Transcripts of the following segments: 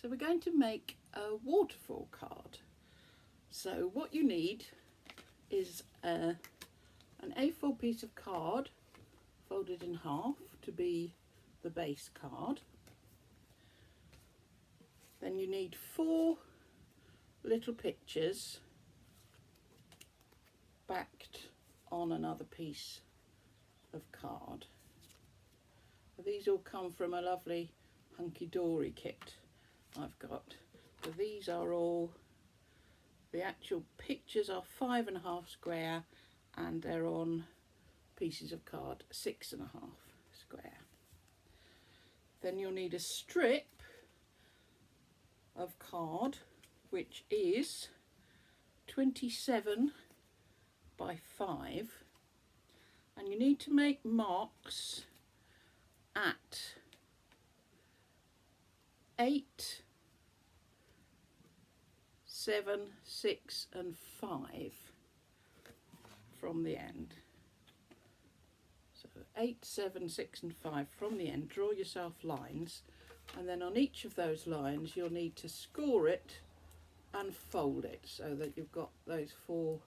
So we're going to make a waterfall card. So what you need is an A4 piece of card folded in half to be the base card. Then you need 4 little pictures backed on another piece of card. These all come from a lovely hunky-dory kit I've got. So these are all, the actual pictures are 5.5 square and they're on pieces of card 6.5 square. Then you'll need a strip of card which is 27 by 5, and you need to make marks at 8, 7, 6 and 5 from the end. So 8, 7, 6 and 5 from the end. Draw yourself lines, and then on each of those lines you'll need to score it and fold it so that you've got those 4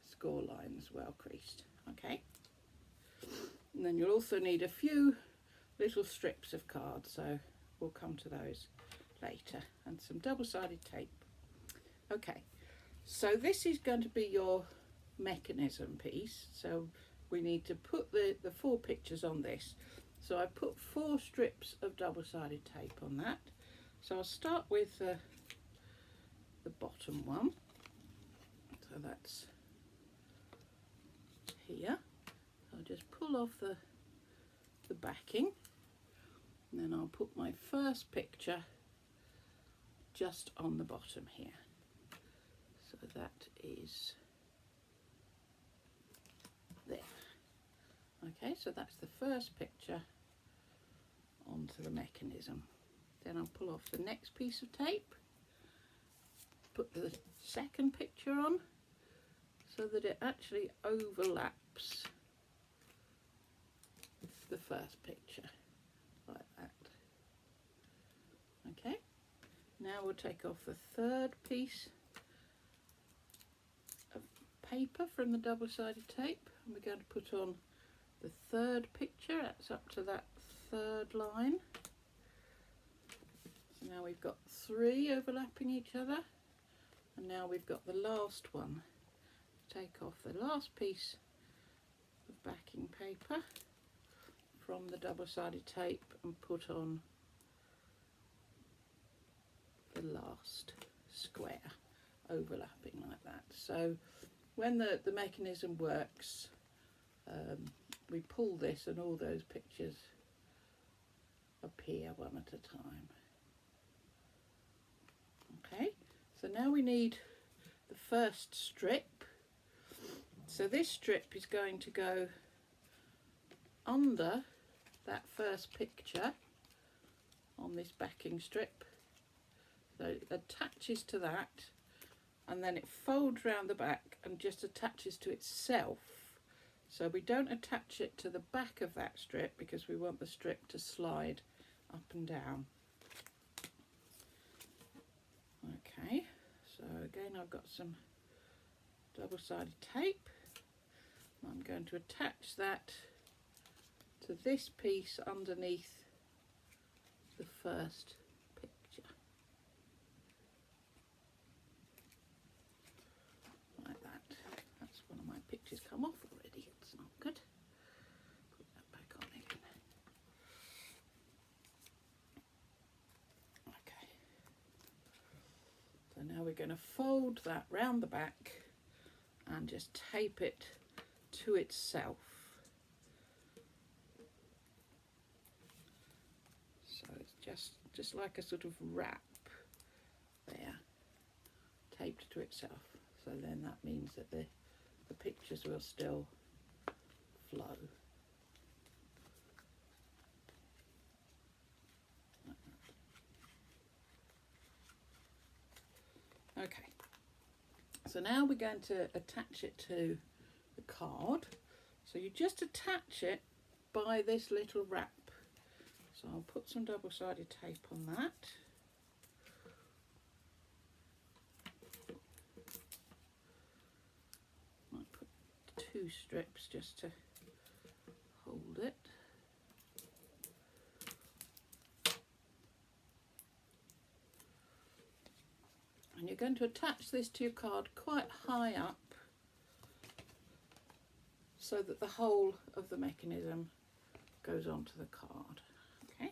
score lines well creased. Okay, and then you'll also need a few little strips of card, so we'll come to those later, and some double-sided tape. Okay, so this is going to be your mechanism piece, so we need to put the 4 pictures on this. So I put 4 strips of double-sided tape on that. So I'll start with the bottom one, so that's here. I'll just pull off the backing, and then I'll put my first picture just on the bottom here. So that is there. Okay, so that's the first picture onto the mechanism. Then I'll pull off the next piece of tape, put the second picture on so that it actually overlaps the first picture like that. Okay, now we'll take off the third piece of paper from the double-sided tape, and we're going to put on the third picture. That's up to that third line. So now we've got 3 overlapping each other, and now we've got the last one. Take off the last piece of backing paper from the double-sided tape and put on the last square, overlapping like that. So when the mechanism works, we pull this and all those pictures appear one at a time. Okay, so now we need the first strip. So this strip is going to go under that first picture on this backing strip. So it attaches to that, and then it folds round the back and just attaches to itself. So we don't attach it to the back of that strip because we want the strip to slide up and down. Okay, so again I've got some double-sided tape. I'm going to attach that to this piece underneath the first picture. Like that. That's one of my pictures come off already. It's not good. Put that back on again. Okay. So now we're going to fold that round the back and just tape it to itself. So it's just like a sort of wrap there, taped to itself. So then that means that the pictures will still flow. Okay, so now we're going to attach it to the card. So you just attach it by this little wrap So I'll put some double-sided tape on that. Might put 2 strips just to hold it. And you're going to attach this to your card quite high up so that the whole of the mechanism goes onto the card. Okay.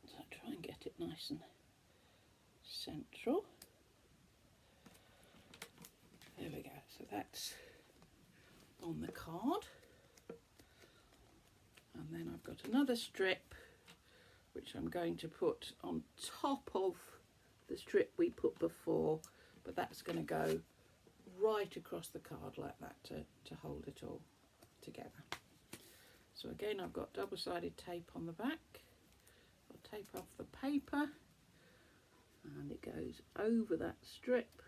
So try and get it nice and central. There we go. So that's on the card. And then I've got another strip which I'm going to put on top of the strip we put before, but that's going to go right across the card like that to hold it all together. So again, I've got double-sided tape on the back. I'll tape off the paper and it goes over that strip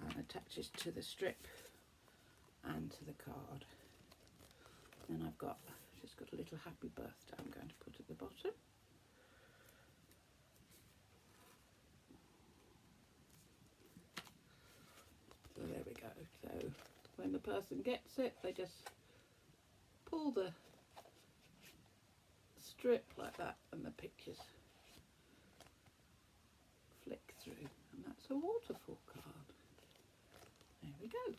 and attaches to the strip and to the card. Then I've just got a little happy birthday I'm going to put at the bottom. So there we go. So when the person gets it, they just pull the strip like that and the pictures flick through, and that's a waterfall card. There we go.